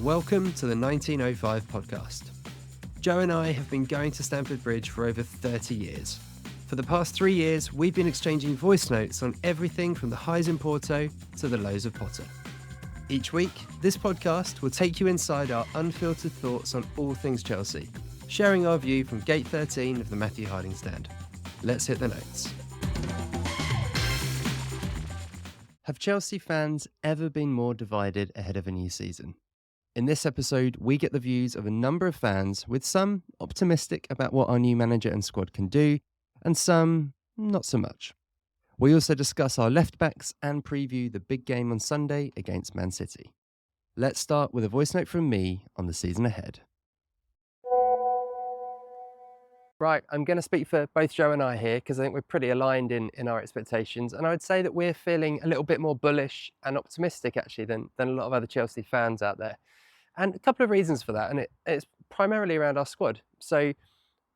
Welcome to the 1905 podcast. Joe and I have been going to Stamford Bridge for over 30 years. For the past 3 years, we've been exchanging voice notes on everything from the highs in Porto to the lows of Potter. Each week, this podcast will take you inside our unfiltered thoughts on all things Chelsea, sharing our view from Gate 13 of the Matthew Harding stand. Let's hit the notes. Have Chelsea fans ever been more divided ahead of a new season? In this episode, we get the views of a number of fans, with some optimistic about what our new manager and squad can do, and some not so much. We also discuss our left backs and preview the big game on Sunday against Man City. Let's start with a voice note from me on the season ahead. Right, I'm going to speak for both Joe and I here because I think we're pretty aligned in our expectations, and I would say that we're feeling a little bit more bullish and optimistic actually than a lot of other Chelsea fans out there. And a couple of reasons for that, and it's primarily around our squad. So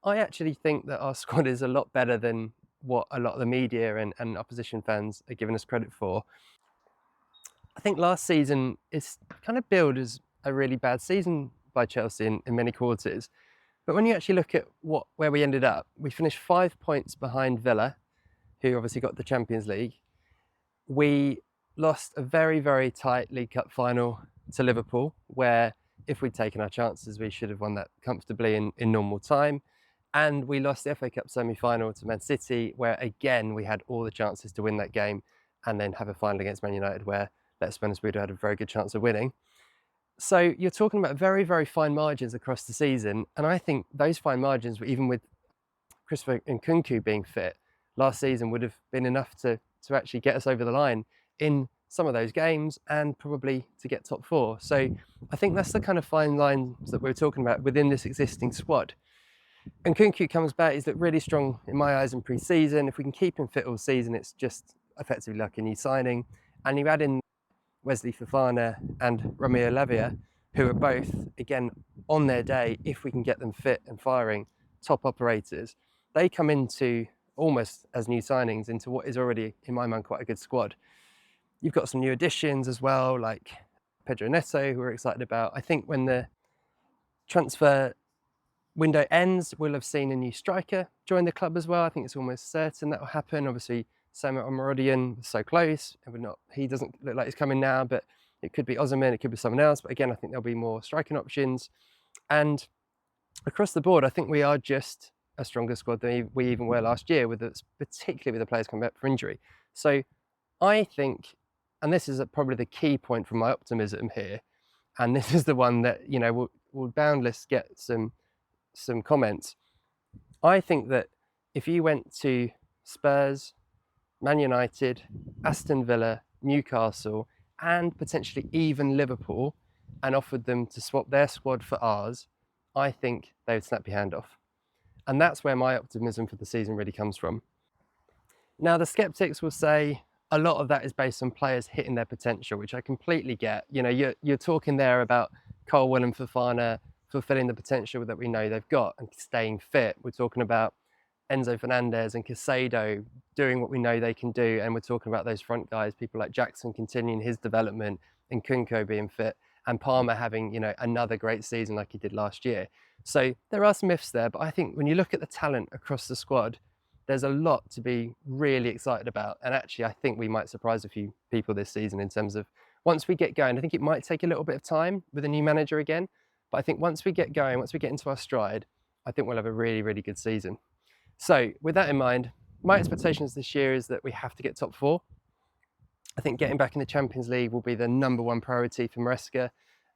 I actually think that our squad is a lot better than what a lot of the media and opposition fans are giving us credit for. I think last season is kind of billed as a really bad season by Chelsea in many quarters. But when you actually look at where we ended up, we finished 5 points behind Villa, who obviously got the Champions League. We lost a very, very tight League Cup final to Liverpool, where if we'd taken our chances, we should have won that comfortably in normal time. And we lost the FA Cup semi-final to Man City, where again, we had all the chances to win that game and then have a final against Man United where, let's be honest, we'd had a very good chance of winning. So you're talking about very, very fine margins across the season. And I think those fine margins, even with Christopher Nkunku being fit, last season would have been enough to actually get us over the line in some of those games and probably to get top four. So I think that's the kind of fine lines that we're talking about within this existing squad. And Nkunku comes back, he's looked really strong in my eyes in pre-season. If we can keep him fit all season, it's just effectively like a new signing. And you add in Wesley Fofana and Romeo Lavia, who are both, again, on their day, if we can get them fit and firing, top operators. They come into almost as new signings into what is already, in my mind, quite a good squad. You've got some new additions as well, like Pedro Neto, who we're excited about. I think when the transfer window ends, we'll have seen a new striker join the club as well. I think it's almost certain that will happen. Obviously, Samuel Omorodion was so close. He doesn't look like he's coming now, but it could be Osimhen, it could be someone else. But again, I think there'll be more striking options. And across the board, I think we are just a stronger squad than we even were last year, particularly with the players coming back from injury. So I think, and this is probably the key point from my optimism here, and this is the one that, will boundless get some comments. I think that if you went to Spurs, Man United, Aston Villa, Newcastle, and potentially even Liverpool, and offered them to swap their squad for ours, I think they would snap your hand off. And that's where my optimism for the season really comes from. Now, the skeptics will say, a lot of that is based on players hitting their potential, which I completely get. You're talking there about Colwill and Fofana fulfilling the potential that we know they've got and staying fit. We're talking about Enzo Fernandez and Caicedo doing what we know they can do. And we're talking about those front guys, people like Jackson continuing his development and Nkunku being fit and Palmer having, another great season like he did last year. So there are some ifs there, but I think when you look at the talent across the squad, there's a lot to be really excited about. And actually, I think we might surprise a few people this season in terms of once we get going. I think it might take a little bit of time with a new manager again. But I think once we get going, once we get into our stride, I think we'll have a really, really good season. So with that in mind, my expectations this year is that we have to get top four. I think getting back in the Champions League will be the number one priority for Maresca.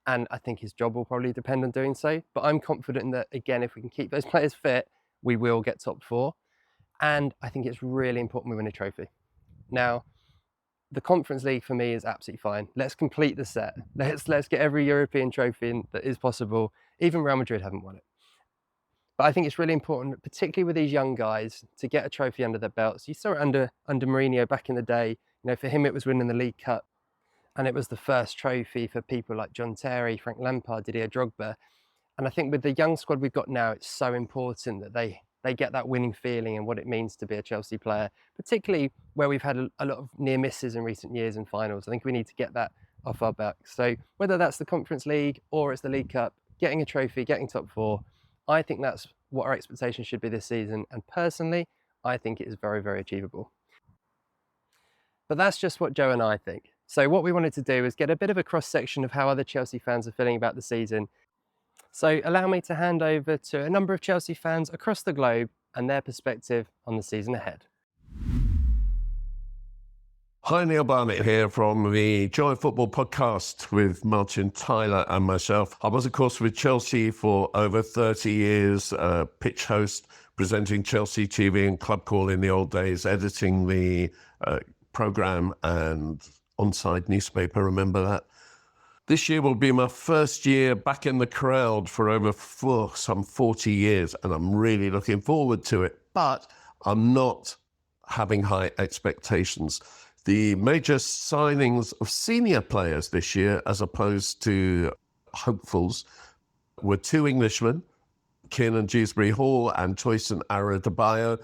And I think his job will probably depend on doing so. But I'm confident that, again, if we can keep those players fit, we will get top four. And I think it's really important we win a trophy. Now, the Conference League for me is absolutely fine. Let's complete the set. Let's get every European trophy in that is possible. Even Real Madrid haven't won it. But I think it's really important, particularly with these young guys, to get a trophy under their belts. You saw it under Mourinho back in the day. For him it was winning the League Cup. And it was the first trophy for people like John Terry, Frank Lampard, Didier Drogba. And I think with the young squad we've got now, it's so important that they get that winning feeling and what it means to be a Chelsea player, particularly where we've had a lot of near misses in recent years in finals. I think we need to get that off our back. So whether that's the Conference League or it's the League Cup, getting a trophy, getting top four, I think that's what our expectations should be this season. And personally, I think it is very, very achievable. But that's just what Joe and I think. So what we wanted to do is get a bit of a cross-section of how other Chelsea fans are feeling about the season. So allow me to hand over to a number of Chelsea fans across the globe and their perspective on the season ahead. Hi, Neil Barnett here from the Joy Football podcast with Martin Tyler and myself. I was, of course, with Chelsea for over 30 years, pitch host, presenting Chelsea TV and Club Call in the old days, editing the programme and on-side newspaper, remember that? This year will be my first year back in the crowd for over some 40 years, and I'm really looking forward to it. But I'm not having high expectations. The major signings of senior players this year, as opposed to hopefuls, were two Englishmen, Kiernan Dewsbury-Hall and Toyson Adebayo,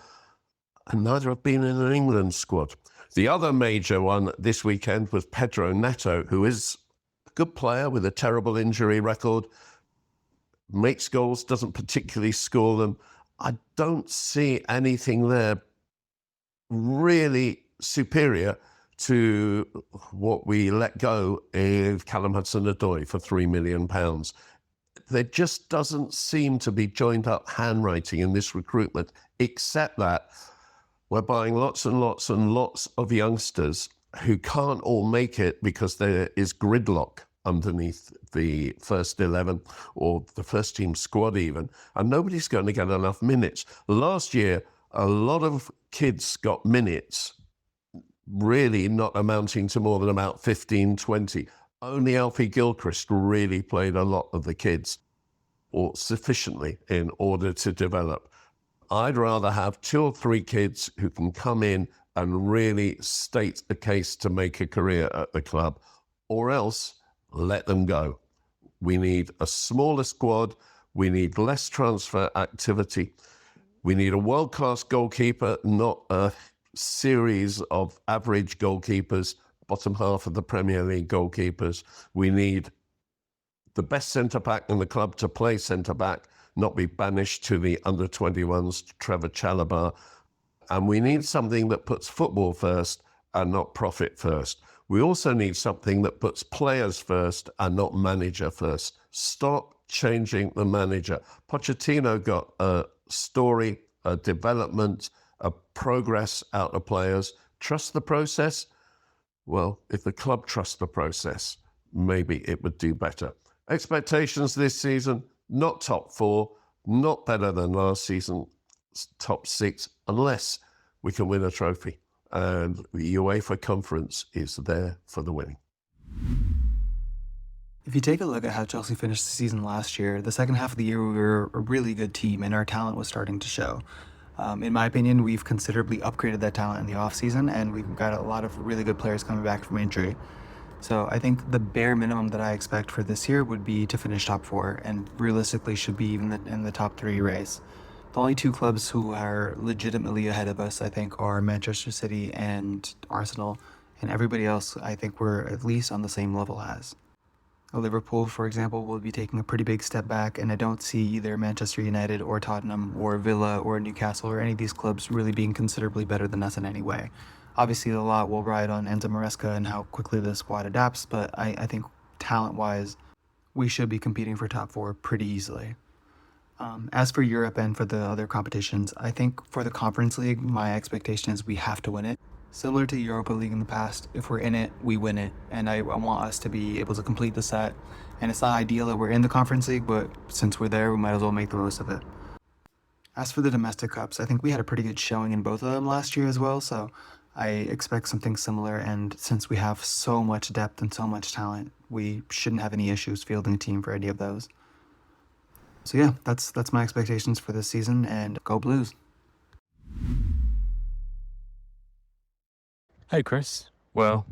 and neither have been in an England squad. The other major one this weekend was Pedro Neto, who is a good player with a terrible injury record, makes goals, doesn't particularly score them. I don't see anything there really superior to what we let go of Callum Hudson-Odoi for £3 million. There just doesn't seem to be joined-up handwriting in this recruitment, except that we're buying lots and lots and lots of youngsters who can't all make it because there is gridlock underneath the first 11 or the first team squad even, and nobody's going to get enough minutes. Last year, a lot of kids got minutes, really not amounting to more than about 15, 20. Only Alfie Gilchrist really played a lot of the kids, or sufficiently in order to develop. I'd rather have 2 or 3 kids who can come in and really state a case to make a career at the club, or else let them go. We need a smaller squad. We need less transfer activity. We need a world-class goalkeeper, not a series of average goalkeepers, bottom half of the Premier League goalkeepers. We need the best centre-back in the club to play centre-back, not be banished to the under-21s, Trevor Chalobah. And we need something that puts football first and not profit first. We also need something that puts players first and not manager first. Stop changing the manager. Pochettino got a story, a development, a progress out of players. Trust the process? Well, if the club trusts the process, maybe it would do better. Expectations this season, not top 4, not better than last season, top 6, unless we can win a trophy. And the UEFA Conference is there for the winning. If you take a look at how Chelsea finished the season last year, the second half of the year we were a really good team and our talent was starting to show. In my opinion, we've considerably upgraded that talent in the offseason, and we've got a lot of really good players coming back from injury. So I think the bare minimum that I expect for this year would be to finish top 4, and realistically should be even in the top 3 race. The only 2 clubs who are legitimately ahead of us, I think, are Manchester City and Arsenal, and everybody else I think we're at least on the same level as. Liverpool, for example, will be taking a pretty big step back, and I don't see either Manchester United or Tottenham or Villa or Newcastle or any of these clubs really being considerably better than us in any way. Obviously, a lot will ride on Enzo Maresca and how quickly the squad adapts, but I think talent-wise, we should be competing for top 4 pretty easily. As for Europe and for the other competitions, I think for the Conference League, my expectation is we have to win it. Similar to Europa League in the past, if we're in it, we win it, and I want us to be able to complete the set. And it's not ideal that we're in the Conference League, but since we're there, we might as well make the most of it. As for the domestic cups, I think we had a pretty good showing in both of them last year as well, so I expect something similar, and since we have so much depth and so much talent, we shouldn't have any issues fielding a team for any of those. So yeah, that's my expectations for this season, and go Blues. Hey Chris, well,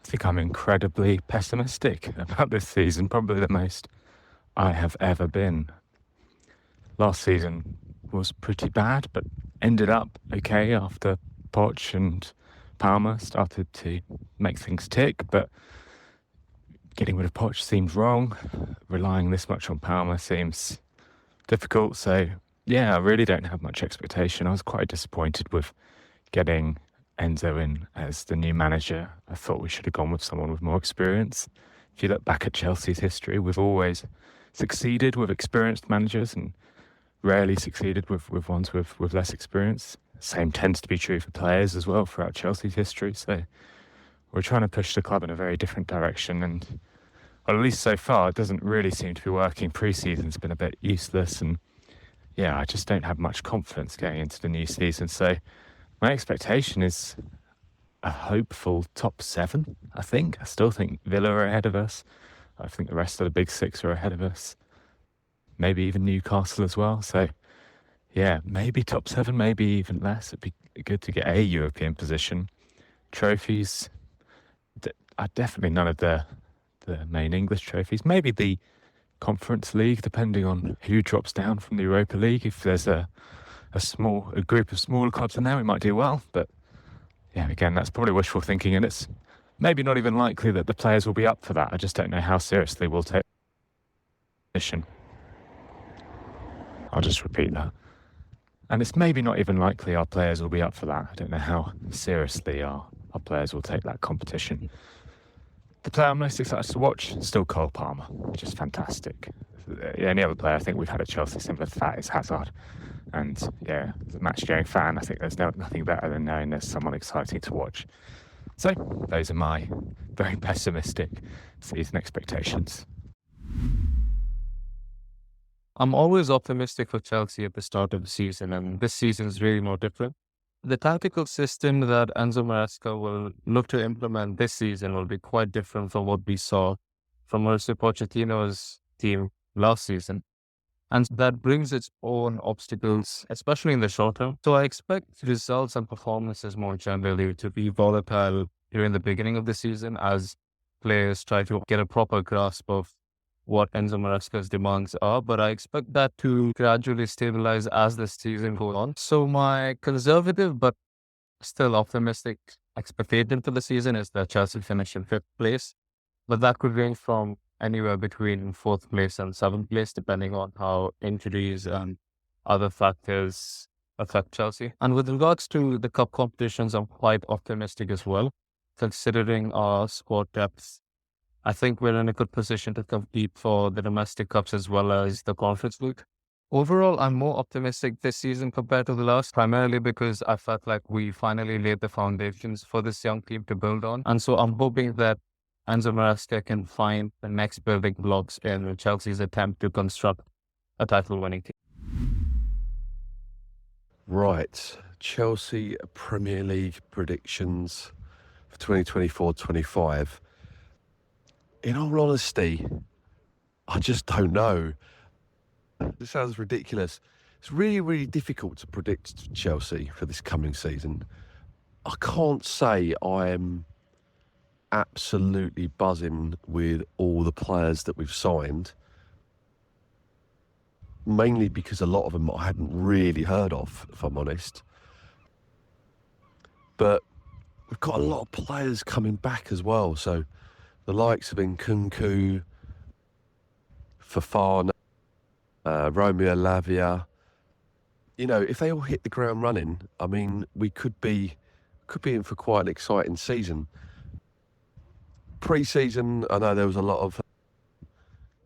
I think I'm incredibly pessimistic about this season, probably the most I have ever been. Last season was pretty bad, but ended up okay after Poch and Palmer started to make things tick, but getting rid of Poch seems wrong. Relying this much on Palmer seems difficult. So, yeah, I really don't have much expectation. I was quite disappointed with getting Enzo in as the new manager. I thought we should have gone with someone with more experience. If you look back at Chelsea's history, we've always succeeded with experienced managers and rarely succeeded with ones with less experience. Same tends to be true for players as well throughout Chelsea's history. So we're trying to push the club in a very different direction, and well, at least so far, it doesn't really seem to be working. Pre-season's been a bit useless, and yeah, I just don't have much confidence going into the new season. So my expectation is a hopeful top 7, I think. I still think Villa are ahead of us. I think the rest of the big 6 are ahead of us. Maybe even Newcastle as well. So yeah, maybe top 7, maybe even less. It'd be good to get a European position. Trophies, definitely none of the main English trophies. Maybe the Conference League, depending on who drops down from the Europa League. If there's a group of smaller clubs in there, we might do well. But yeah, again, that's probably wishful thinking, and it's maybe not even likely that the players will be up for that. I just don't know how seriously we'll take mission. I'll just repeat that. And it's maybe not even likely our players will be up for that. I don't know how seriously our players will take that competition. The player I'm most excited to watch is still Cole Palmer, which is fantastic. Any other player I think we've had at Chelsea similar to that is Hazard. And yeah, as a match-going fan, I think there's nothing better than knowing there's someone exciting to watch. So those are my very pessimistic season expectations. I'm always optimistic for Chelsea at the start of the season, and this season is really no different. The tactical system that Enzo Maresca will look to implement this season will be quite different from what we saw from Mauricio Pochettino's team last season. And that brings its own obstacles, especially in the short term. So I expect results and performances more generally to be volatile during the beginning of the season as players try to get a proper grasp of what Enzo Maresca's demands are, but I expect that to gradually stabilize as the season goes on. So my conservative but still optimistic expectation for the season is that Chelsea finish in 5th place, but that could range from anywhere between 4th place and 7th place, depending on how injuries and other factors affect Chelsea. And with regards to the cup competitions, I'm quite optimistic as well, considering our squad depth. I think we're in a good position to compete for the domestic cups as well as the Conference League. Overall, I'm more optimistic this season compared to the last, primarily because I felt like we finally laid the foundations for this young team to build on. And so I'm hoping that Enzo Maresca can find the next building blocks in Chelsea's attempt to construct a title-winning team. Right, Chelsea Premier League predictions for 2024-25. In all honesty, I just don't know. This sounds ridiculous. It's really, really difficult to predict Chelsea for this coming season. I can't say I'm absolutely buzzing with all the players that we've signed, mainly because a lot of them I hadn't really heard of, if I'm honest. But we've got a lot of players coming back as well, so the likes of Nkunku, Fofana, Romeo Lavia. You know, if they all hit the ground running, I mean, we could be in for quite an exciting season. Pre-season, I know there was a lot of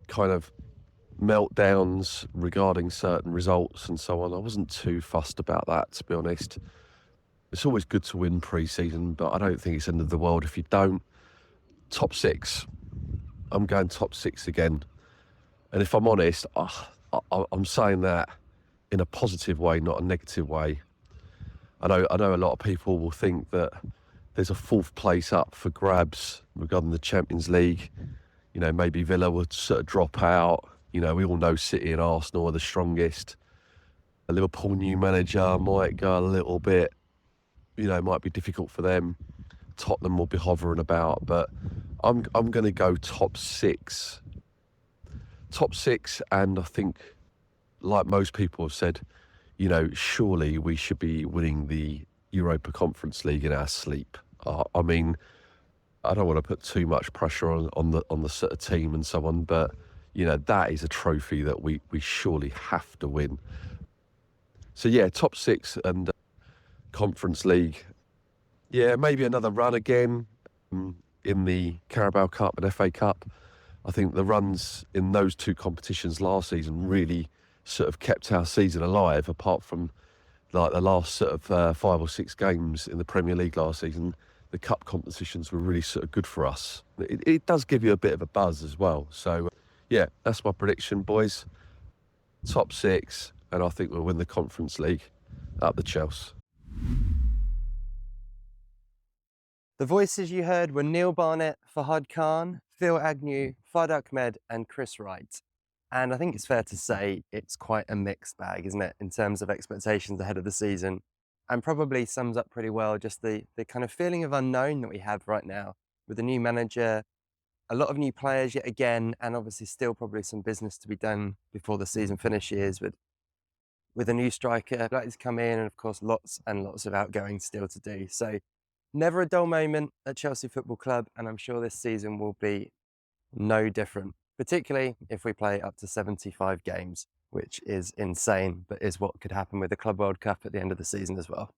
kind of meltdowns regarding certain results and so on. I wasn't too fussed about that, to be honest. It's always good to win pre-season, but I don't think it's the end of the world if you don't. Top 6. I'm going top 6 again. And if I'm honest, I'm saying that in a positive way, not a negative way. I know a lot of people will think that there's a 4th place up for grabs regarding the Champions League. You know, maybe Villa would sort of drop out. You know, we all know City and Arsenal are the strongest. A Liverpool new manager might go a little bit, you know, it might be difficult for them. Tottenham will be hovering about, but I'm going to go top 6. Top 6, and I think, like most people have said, you know, surely we should be winning the Europa Conference League in our sleep. I mean, I don't want to put too much pressure on the sort of team and so on, but that is a trophy that we surely have to win. So yeah, top 6 and Conference League. Yeah, maybe another run again in the Carabao Cup and FA Cup. I think the runs in those 2 competitions last season really sort of kept our season alive, apart from like the last sort of 5 or 6 games in the Premier League last season. The cup competitions were really sort of good for us. It does give you a bit of a buzz as well. So yeah, that's my prediction, boys. Top 6, and I think we'll win the Conference League. Up the Chelsea. The voices you heard were Neil Barnett, Fahad Khan, Phil Agnew, Fad Ahmed and Chris Wright. And I think it's fair to say it's quite a mixed bag, isn't it, in terms of expectations ahead of the season, and probably sums up pretty well just the kind of feeling of unknown that we have right now with a new manager, a lot of new players yet again, and obviously still probably some business to be done before the season finishes with a new striker that has come in, and of course lots and lots of outgoing still to do. So never a dull moment at Chelsea Football Club, and I'm sure this season will be no different, particularly if we play up to 75 games, which is insane, but is what could happen with the Club World Cup at the end of the season as well.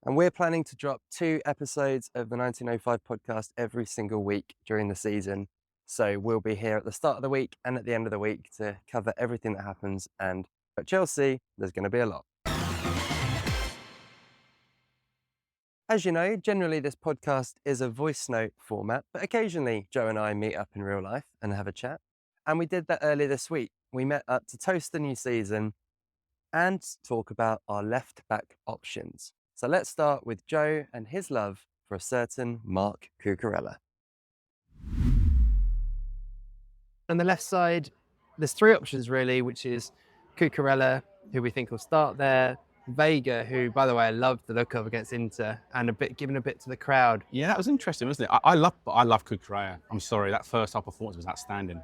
And we're planning to drop 2 episodes of the 1905 podcast every single week during the season. So we'll be here at the start of the week and at the end of the week to cover everything that happens. And at Chelsea, there's going to be a lot. As you know, generally this podcast is a voice note format, but occasionally Joe and I meet up in real life and have a chat. And we did that earlier this week. We met up to toast the new season and talk about our left-back options. So let's start with Joe and his love for a certain Marc Cucurella. On the left side, there's 3 options really, which is Cucurella, who we think will start there, Vega, who, by the way, I loved the look of against Inter, and giving a bit to the crowd. Yeah, that was interesting, wasn't it? I love Cucurella. I'm sorry, that first half performance was outstanding.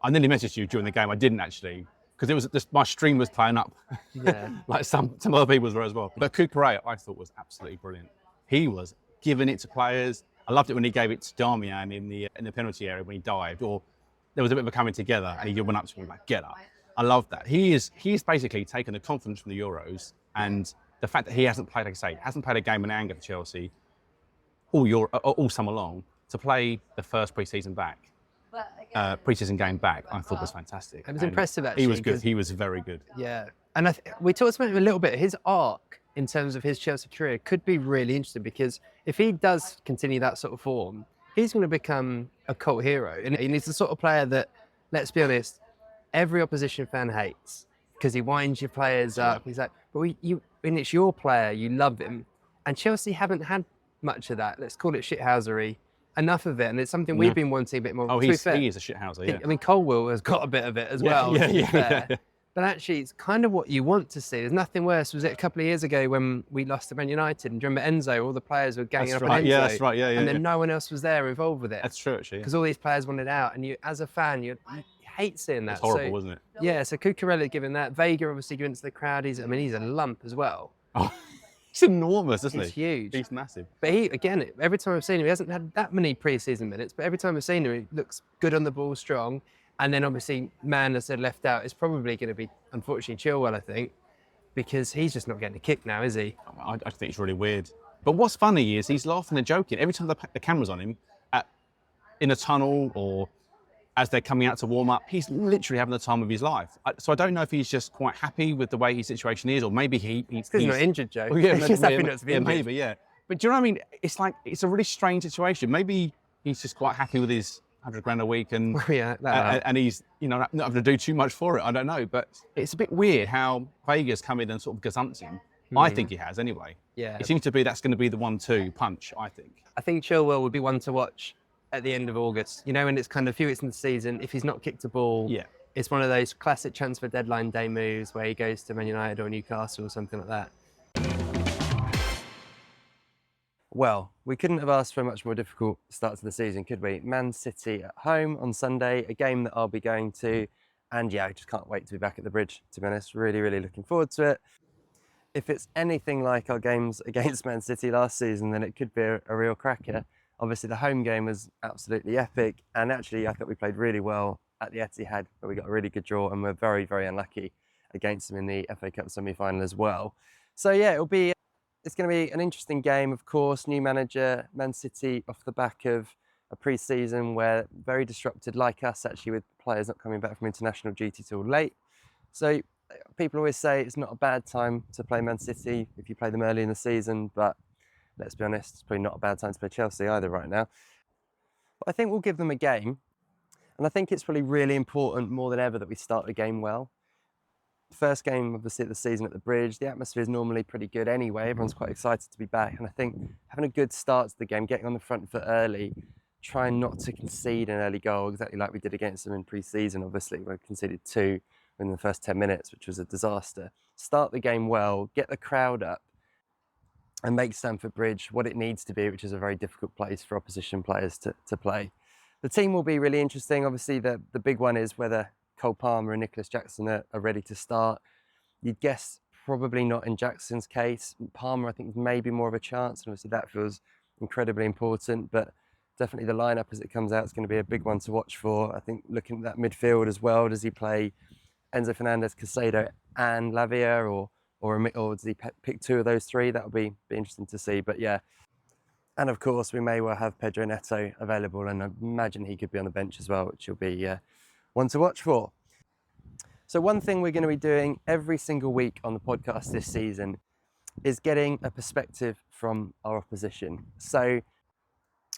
I nearly messaged you during the game. I didn't actually, because it was just my stream was playing up, Yeah. like some other people's were as well. But Cucurella, I thought was absolutely brilliant. He was giving it to players. I loved it when he gave it to Darmian in the penalty area when he dived, or there was a bit of a coming together, and he went up to him like, "Get up." I love that. He's basically taken the confidence from the Euros, and the fact that he hasn't played, like I say, hasn't played a game in anger for Chelsea all summer long, to play the first pre-season game back, I thought was fantastic. It was impressive, actually. He was good. He was very good. Yeah. And we talked about him a little bit. His arc in terms of his Chelsea career could be really interesting, because if he does continue that sort of form, he's going to become a cult hero. And he's the sort of player that, let's be honest, every opposition fan hates, because he winds your players up. He's like, but when it's your player, you love him. And Chelsea haven't had much of that. Let's call it shithousery. Enough of it, and it's something we've been wanting a bit more. Oh, he is a shithouser, yeah. I mean, Colwell has got a bit of it as well. Yeah. But actually, it's kind of what you want to see. There's nothing worse. Was it a couple of years ago when we lost to Man United, and do you remember Enzo? All the players were ganging up on Enzo. Yeah, that's right. Yeah. And then no one else was there involved with it. That's true, actually. Because all these players wanted out, and you, as a fan, you hate seeing that. It's horrible, wasn't it? Yeah. So Cucurella giving that. Vega obviously going to the crowd. He's a lump as well. Oh, he's enormous, isn't he? He's huge. He's massive. But every time I've seen him, he hasn't had that many pre-season minutes, but every time I've seen him, he looks good on the ball, strong. And then obviously, man, as I said, left out is probably going to be, unfortunately, Chilwell, I think, because he's just not getting a kick now, is he? I think it's really weird. But what's funny is he's laughing and joking. Every time the camera's on him, in a tunnel or as they're coming out to warm up, he's literally having the time of his life. So I don't know if he's just quite happy with the way his situation is, or maybe he's not injured, Joe. Well, yeah, he's just happy not to be injured. Maybe, yeah. But do you know what I mean? It's a really strange situation. Maybe he's just quite happy with his 100 grand a week, and and he's not having to do too much for it. I don't know, but it's a bit weird how Vega's come in and sort of gazumped him. I think he has anyway. Yeah. It seems to be that's going to be the 1-2 punch, I think. I think Chilwell would be one to watch at the end of August. And it's kind of a few weeks in the season. If he's not kicked a ball, it's one of those classic transfer deadline day moves where he goes to Man United or Newcastle or something like that. Well, we couldn't have asked for a much more difficult start to the season, could we? Man City at home on Sunday, a game that I'll be going to. And yeah, I just can't wait to be back at the Bridge, to be honest. Really, really looking forward to it. If it's anything like our games against Man City last season, then it could be a real cracker. Obviously, the home game was absolutely epic, and actually, I thought we played really well at the Etihad, where we got a really good draw, and we're very, very unlucky against them in the FA Cup semi-final as well. So yeah, it's going to be an interesting game, of course. New manager, Man City, off the back of a pre-season where very disrupted, like us, actually, with players not coming back from international duty till late. So people always say it's not a bad time to play Man City if you play them early in the season, but let's be honest, it's probably not a bad time to play Chelsea either right now. But I think we'll give them a game, and I think it's probably really important more than ever that we start the game well. First game, obviously, of the season at the Bridge, the atmosphere is normally pretty good anyway. Everyone's quite excited to be back, and I think having a good start to the game, getting on the front foot early, trying not to concede an early goal, exactly like we did against them in pre-season, obviously. We conceded 2 in the first 10 minutes, which was a disaster. Start the game well, get the crowd up, and make Stamford Bridge what it needs to be, which is a very difficult place for opposition players to play. The team will be really interesting. Obviously, the big one is whether Cole Palmer and Nicholas Jackson are ready to start. You'd guess probably not in Jackson's case. Palmer, I think, maybe more of a chance, and obviously that feels incredibly important, but definitely the lineup as it comes out is going to be a big one to watch for. I think looking at that midfield as well, does he play Enzo Fernandez, Caicedo and Lavia, or does he pick 2 of those 3? That would be interesting to see, but yeah. And of course, we may well have Pedro Neto available, and I imagine he could be on the bench as well, which will be one to watch for. So one thing we're going to be doing every single week on the podcast this season is getting a perspective from our opposition. So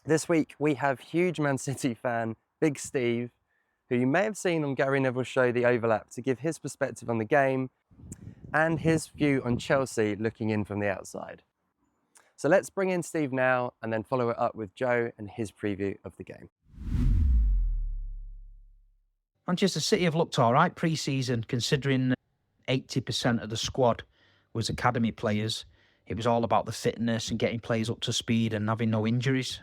this week we have huge Man City fan, Big Steve, who you may have seen on Gary Neville's show, The Overlap, to give his perspective on the game and his view on Chelsea looking in from the outside. So let's bring in Steve now and then follow it up with Joe and his preview of the game. Manchester City have looked all right pre-season, considering 80% of the squad was academy players. It was all about the fitness and getting players up to speed and having no injuries.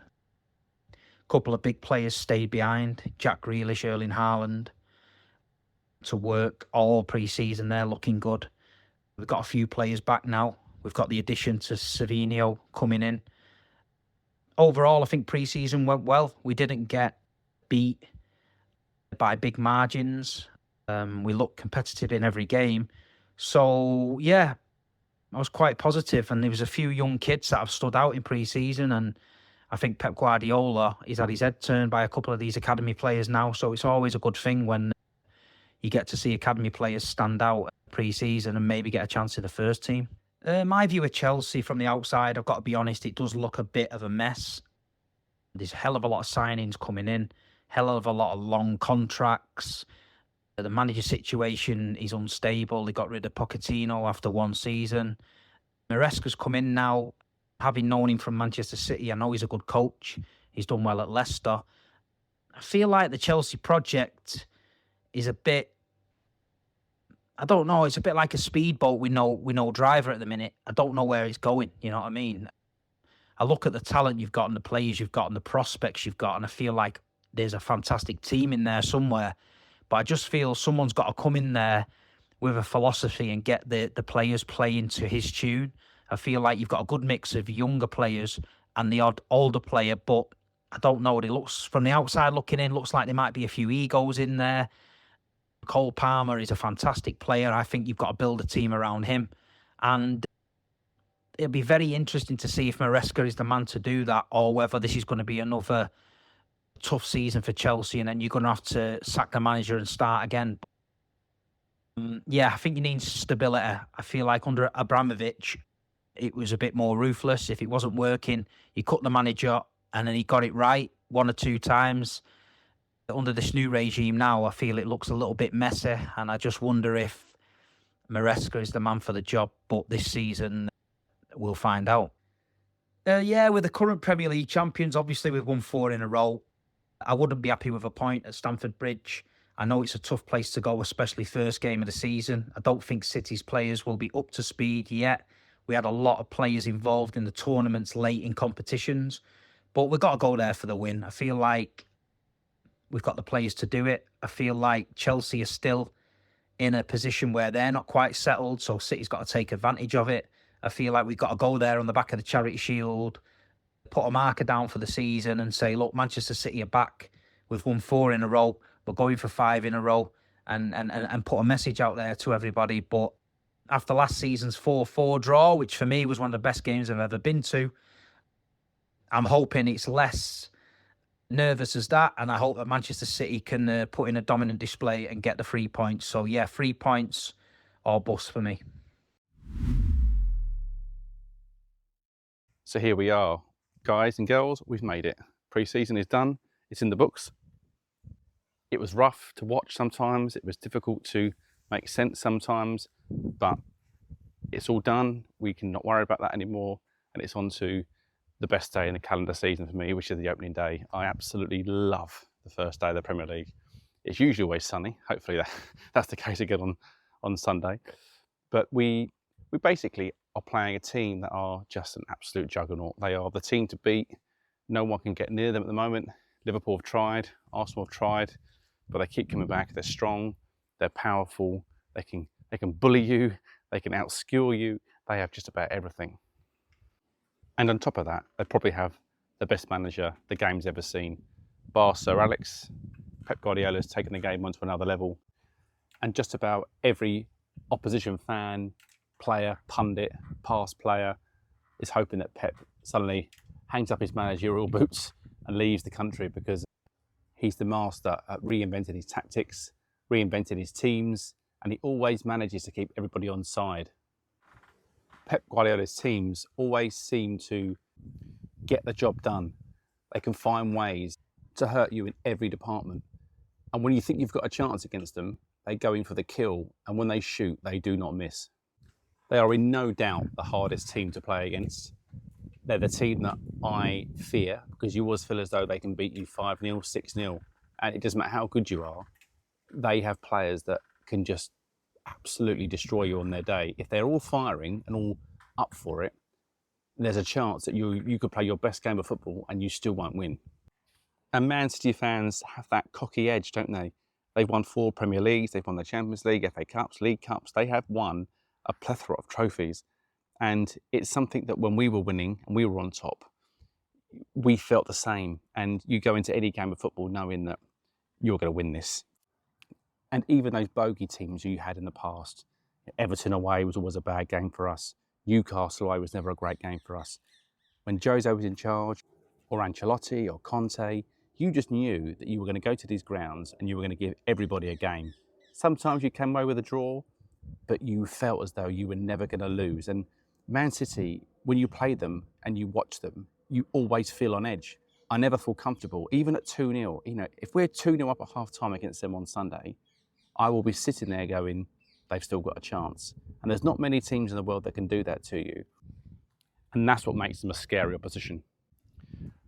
A couple of big players stayed behind, Jack Grealish, Erling Haaland, to work all pre-season. They're looking good. We've got a few players back now. We've got the addition to Savinho coming in. Overall, I think pre-season went well. We didn't get beat by big margins. We looked competitive in every game. So, yeah, I was quite positive. And there was a few young kids that have stood out in pre-season. And I think Pep Guardiola, he's had his head turned by a couple of these academy players now. So it's always a good thing when you get to see academy players stand out pre-season and maybe get a chance in the first team. My view of Chelsea from the outside, I've got to be honest, it does look a bit of a mess. There's a hell of a lot of signings coming in, hell of a lot of long contracts. The manager situation is unstable. They got rid of Pochettino after 1 season. Maresca's come in now. Having known him from Manchester City, I know he's a good coach. He's done well at Leicester. I feel like the Chelsea project is a bit, I don't know, it's a bit like a speedboat with no driver at the minute. I don't know where it's going, you know what I mean? I look at the talent you've got and the players you've got and the prospects you've got, and I feel like there's a fantastic team in there somewhere. But I just feel someone's got to come in there with a philosophy and get the players playing to his tune. I feel like you've got a good mix of younger players and the odd older player, but I don't know. It looks, from the outside looking in, looks like there might be a few egos in there. Cole Palmer is a fantastic player. I think you've got to build a team around him. And it'll be very interesting to see if Maresca is the man to do that, or whether this is going to be another tough season for Chelsea and then you're going to have to sack the manager and start again. Yeah, I think you need stability. I feel like under Abramovich, it was a bit more ruthless. If it wasn't working, he cut the manager and then he got it right 1 or 2 times. Under this new regime now, I feel it looks a little bit messy, and I just wonder if Maresca is the man for the job. But this season, we'll find out. Yeah, with the current Premier League champions, obviously we've won 4 in a row. I wouldn't be happy with a point at Stamford Bridge. I know it's a tough place to go, especially first game of the season. I don't think City's players will be up to speed yet. We had a lot of players involved in the tournaments late in competitions, but we've got to go there for the win. I feel like we've got the players to do it. I feel like Chelsea are still in a position where they're not quite settled, so City's got to take advantage of it. I feel like we've got to go there on the back of the Charity Shield, put a marker down for the season and say, look, Manchester City are back. We've won 4 in a row. We're going for 5 in a row, and put a message out there to everybody. But after last season's 4-4 draw, which for me was one of the best games I've ever been to, I'm hoping it's less nervous as that, and I hope that Manchester City can put in a dominant display and get the 3 points. So yeah, 3 points or bust for me. So here we are, guys and girls, we've made it. Pre-season is done, it's in the books. It was rough to watch sometimes, it was difficult to make sense sometimes, but it's all done. We can not worry about that anymore, and it's on to the best day in the calendar season for me, which is the opening day. I absolutely love the first day of the Premier League. It's usually always sunny. Hopefully that's the case again on Sunday. But we basically are playing a team that are just an absolute juggernaut. They are the team to beat. No one can get near them at the moment. Liverpool have tried, Arsenal have tried, but they keep coming back. They're strong, they're powerful, they can bully you, they can outskill you. They have just about everything. And on top of that, they probably have the best manager the game's ever seen. Bar Sir Alex, Pep Guardiola's taken the game onto another level. And just about every opposition fan, player, pundit, past player is hoping that Pep suddenly hangs up his managerial boots and leaves the country, because he's the master at reinventing his tactics, reinventing his teams, and he always manages to keep everybody on side. Pep Guardiola's teams always seem to get the job done. They can find ways to hurt you in every department. And when you think you've got a chance against them, they go in for the kill, and when they shoot, they do not miss. They are in no doubt the hardest team to play against. They're the team that I fear, because you always feel as though they can beat you 5-0, 6-0, and it doesn't matter how good you are. They have players that can just absolutely destroy you on their day. If they're all firing and all up for it, there's a chance that you could play your best game of football and you still won't win. And Man City fans have that cocky edge, don't they? They've won 4 Premier Leagues, they've won the Champions League, FA Cups, League Cups. They have won a plethora of trophies. And it's something that when we were winning and we were on top, we felt the same. And you go into any game of football knowing that you're going to win this. And even those bogey teams you had in the past, Everton away was always a bad game for us. Newcastle away was never a great game for us. When Jose was in charge, or Ancelotti, or Conte, you just knew that you were going to go to these grounds and you were going to give everybody a game. Sometimes you came away with a draw, but you felt as though you were never going to lose. And Man City, when you play them and you watch them, you always feel on edge. I never feel comfortable, even at 2-0. You know, if we're 2-0 up at half time against them on Sunday, I will be sitting there going, they've still got a chance. And there's not many teams in the world that can do that to you. And that's what makes them a scary opposition.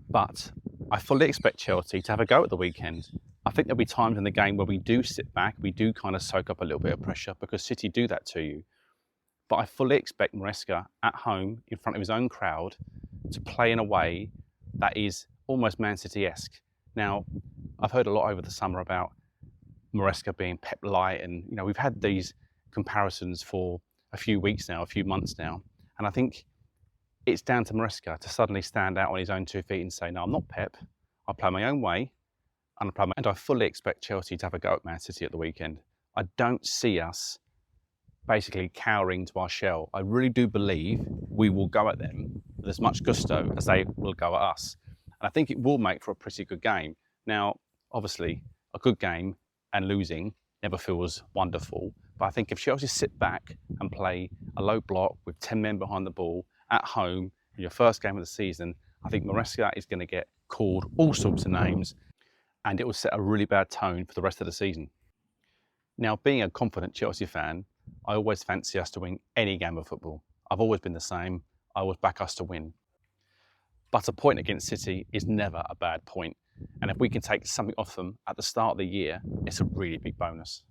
But I fully expect Chelsea to have a go at the weekend. I think there'll be times in the game where we do sit back, we do kind of soak up a little bit of pressure, because City do that to you. But I fully expect Maresca at home in front of his own crowd to play in a way that is almost Man City-esque. Now, I've heard a lot over the summer about Maresca being Pep light, and you know, we've had these comparisons for a few weeks now, a few months now, and I think it's down to Maresca to suddenly stand out on his own 2 feet and say, no, I'm not Pep, I play my own way, and I fully expect Chelsea to have a go at Man City at the weekend. I don't see us basically cowering to our shell. I really do believe we will go at them with as much gusto as they will go at us. And I think it will make for a pretty good game. Now, obviously, a good game and losing never feels wonderful. But I think if Chelsea sit back and play a low block with 10 men behind the ball at home in your first game of the season, I think Maresca is going to get called all sorts of names, and it will set a really bad tone for the rest of the season. Now, being a confident Chelsea fan, I always fancy us to win any game of football. I've always been the same. I always back us to win. But a point against City is never a bad point. And if we can take something off them at the start of the year, it's a really big bonus.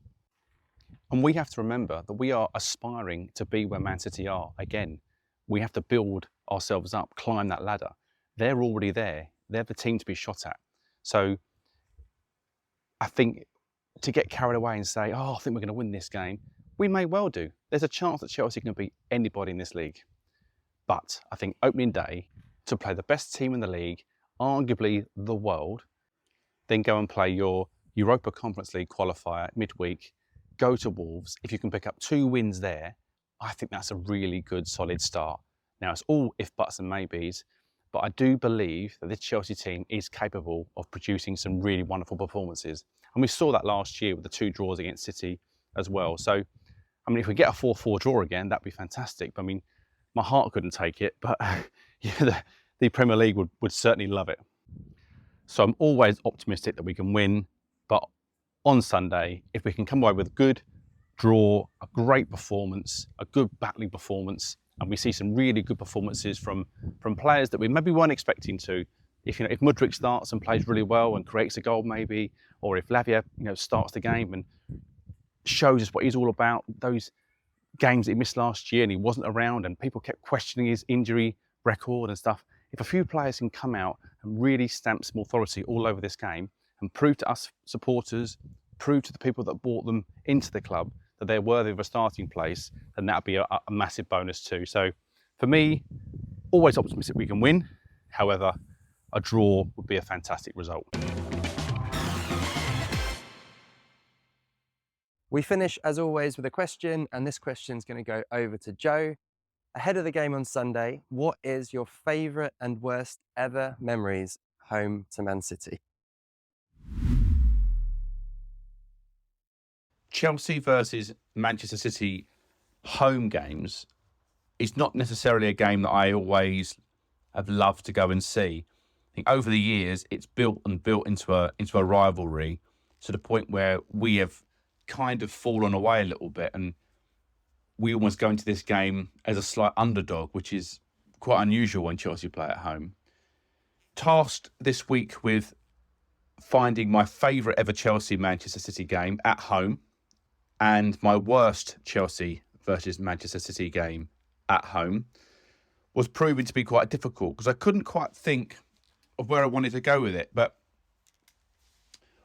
And we have to remember that we are aspiring to be where Man City are again. We have to build ourselves up, climb that ladder. They're already there. They're the team to be shot at. So I think to get carried away and say, oh, I think we're going to win this game, we may well do. There's a chance that Chelsea can beat anybody in this league. But I think opening day, to play the best team in the league, arguably the world, then go and play your Europa Conference League qualifier midweek, go to Wolves. If you can pick up 2 wins there, I think that's a really good, solid start. Now, it's all if, buts and maybes, but I do believe that this Chelsea team is capable of producing some really wonderful performances. And we saw that last year with the 2 draws against City as well. So, I mean, if we get a 4-4 draw again, that'd be fantastic. But, I mean, my heart couldn't take it, but yeah, the Premier League would certainly love it. So I'm always optimistic that we can win, but on Sunday, if we can come away with a good draw, a great performance, a good battling performance, and we see some really good performances from players that we maybe weren't expecting to. If Mudryk starts and plays really well and creates a goal maybe, or if Lavia starts the game and shows us what he's all about, those games that he missed last year and he wasn't around and people kept questioning his injury record and stuff. If a few players can come out and really stamp some authority all over this game and prove to us supporters, prove to the people that brought them into the club that they're worthy of a starting place, then that'd be a massive bonus too. So for me, always optimistic we can win. However, a draw would be a fantastic result. We finish, as always, with a question, and this question is going to go over to Joe. Ahead of the game on Sunday, what is your favourite and worst ever memories home to Man City? Chelsea versus Manchester City home games is not necessarily a game that I always have loved to go and see. I think over the years, it's built into a rivalry to the point where we have kind of fallen away a little bit, and we almost go into this game as a slight underdog, which is quite unusual when Chelsea play at home. Tasked this week with finding my favourite ever Chelsea-Manchester City game at home and my worst Chelsea versus Manchester City game at home was proving to be quite difficult because I couldn't quite think of where I wanted to go with it. But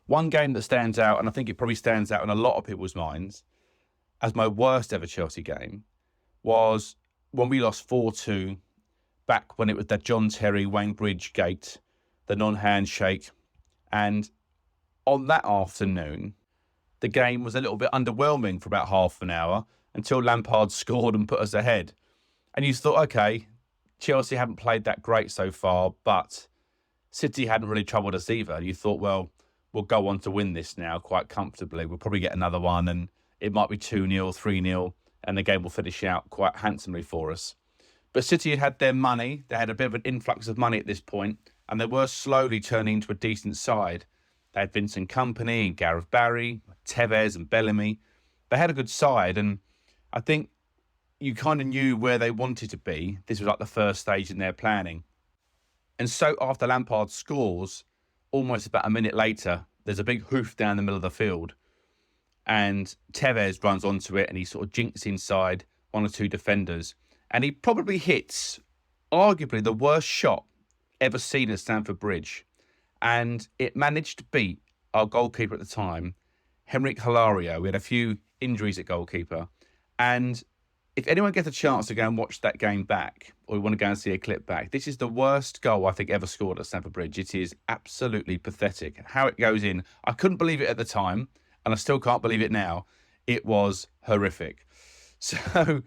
one game that stands out, and I think it probably stands out in a lot of people's minds, as my worst ever Chelsea game was when we lost 4-2 back when it was that John Terry, Wayne Bridge gate, the non-handshake. And on that afternoon, the game was a little bit underwhelming for about half an hour until Lampard scored and put us ahead. And you thought, okay, Chelsea haven't played that great so far, but City hadn't really troubled us either. And you thought, well, we'll go on to win this now quite comfortably. We'll probably get another one and it might be 2-0, 3-0, and the game will finish out quite handsomely for us. But City had had their money. They had a bit of an influx of money at this point, and they were slowly turning into a decent side. They had Vincent Kompany and Gareth Barry, Tevez and Bellamy. They had a good side, and I think you kind of knew where they wanted to be. This was like the first stage in their planning. And so after Lampard scores, almost about a minute later, there's a big hoof down the middle of the field. And Tevez runs onto it and he sort of jinks inside one or two defenders. And he probably hits arguably the worst shot ever seen at Stamford Bridge. And it managed to beat our goalkeeper at the time, Henrik Hilario. We had a few injuries at goalkeeper. And if anyone gets a chance to go and watch that game back, or you want to go and see a clip back, this is the worst goal I think ever scored at Stamford Bridge. It is absolutely pathetic. How it goes in, I couldn't believe it at the time, and I still can't believe it now. It was horrific. So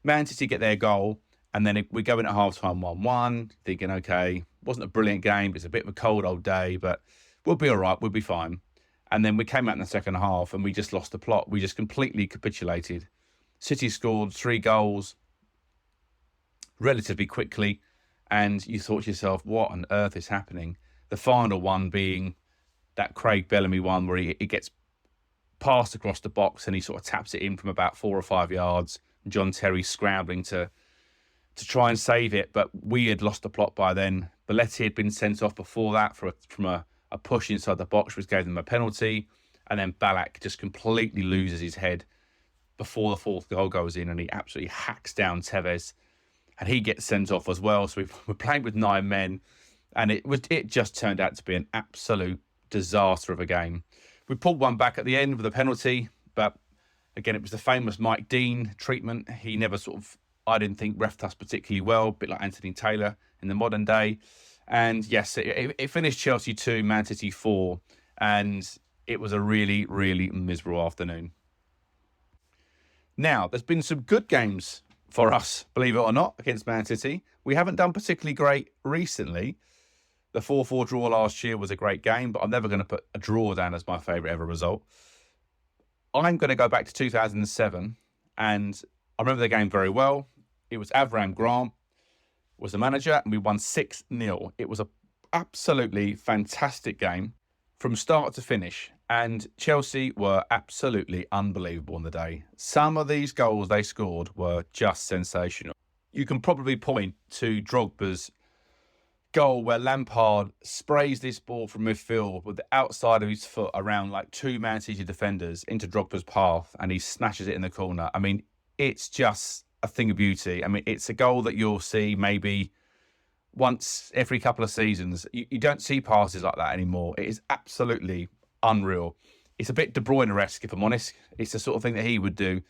Man City get their goal, and then we go in at half-time 1-1, thinking, okay, wasn't a brilliant game. It's a bit of a cold old day, but we'll be all right. We'll be fine. And then we came out in the second half, and we just lost the plot. We just completely capitulated. City scored 3 goals relatively quickly, and you thought to yourself, what on earth is happening? The final one being that Craig Bellamy one where he gets passed across the box and he sort of taps it in from about 4 or 5 yards. John Terry scrambling to try and save it, but we had lost the plot by then. Belletti had been sent off before that from a push inside the box, which gave them a penalty, and then Ballack just completely loses his head before the fourth goal goes in, and he absolutely hacks down Tevez, and he gets sent off as well. So we're playing with 9 men, and it just turned out to be an absolute disaster of a game. We pulled one back at the end with a penalty, but again, it was the famous Mike Dean treatment. He never I didn't think, refed us particularly well, a bit like Anthony Taylor in the modern day. And yes, it finished Chelsea 2, Man City 4, and it was a really, really miserable afternoon. Now, there's been some good games for us, believe it or not, against Man City. We haven't done particularly great recently. The 4-4 draw last year was a great game, but I'm never going to put a draw down as my favourite ever result. I'm going to go back to 2007, and I remember the game very well. It was Avram Grant was the manager, and we won 6-0. It was an absolutely fantastic game from start to finish, and Chelsea were absolutely unbelievable on the day. Some of these goals they scored were just sensational. You can probably point to Drogba's goal where Lampard sprays this ball from midfield with the outside of his foot around like 2 Man City defenders into Drogba's path, and he smashes it in the corner. I mean, it's just a thing of beauty. I mean, it's a goal that you'll see maybe once every couple of seasons. You don't see passes like that anymore. It is absolutely unreal. It's a bit De Bruyne-esque, if I'm honest. It's the sort of thing that he would do.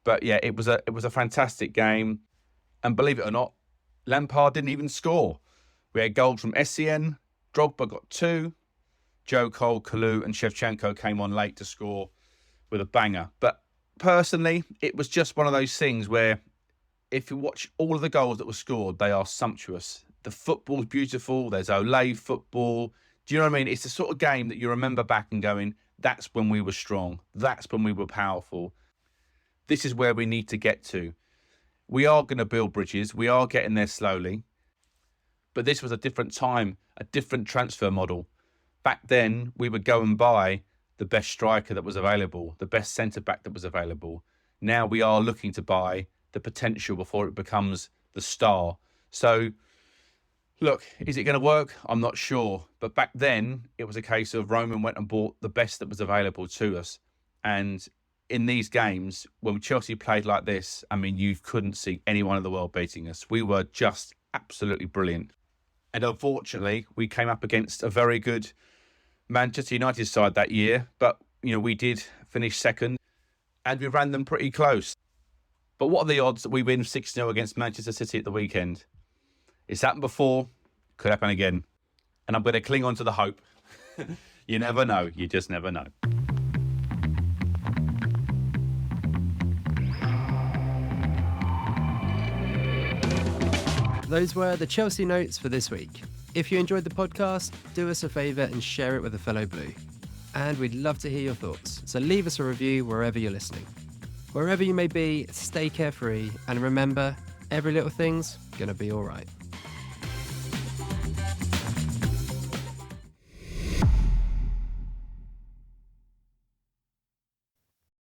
But yeah, it was a fantastic game. And believe it or not, Lampard didn't even score. We had goals from Essien, Drogba got 2, Joe Cole, Kalou and Shevchenko came on late to score with a banger. But personally, it was just one of those things where if you watch all of the goals that were scored, they are sumptuous. The football's beautiful. There's Olay football. Do you know what I mean? It's the sort of game that you remember back and going, that's when we were strong. That's when we were powerful. This is where we need to get to. We are going to build bridges. We are getting there slowly. But this was a different time, a different transfer model. Back then, we would go and buy the best striker that was available, the best centre-back that was available. Now we are looking to buy the potential before it becomes the star. So, look, is it going to work? I'm not sure. But back then, it was a case of Roman went and bought the best that was available to us. And in these games, when Chelsea played like this, I mean, you couldn't see anyone in the world beating us. We were just absolutely brilliant. And unfortunately, we came up against a very good Manchester United side that year. But, we did finish second and we ran them pretty close. But what are the odds that we win 6-0 against Manchester City at the weekend? It's happened before, could happen again. And I'm going to cling on to the hope. You never know. You just never know. Those were the Chelsea notes for this week. If you enjoyed the podcast, do us a favour and share it with a fellow Blue. And we'd love to hear your thoughts, so leave us a review wherever you're listening. Wherever you may be, stay carefree, and remember, every little thing's gonna be alright.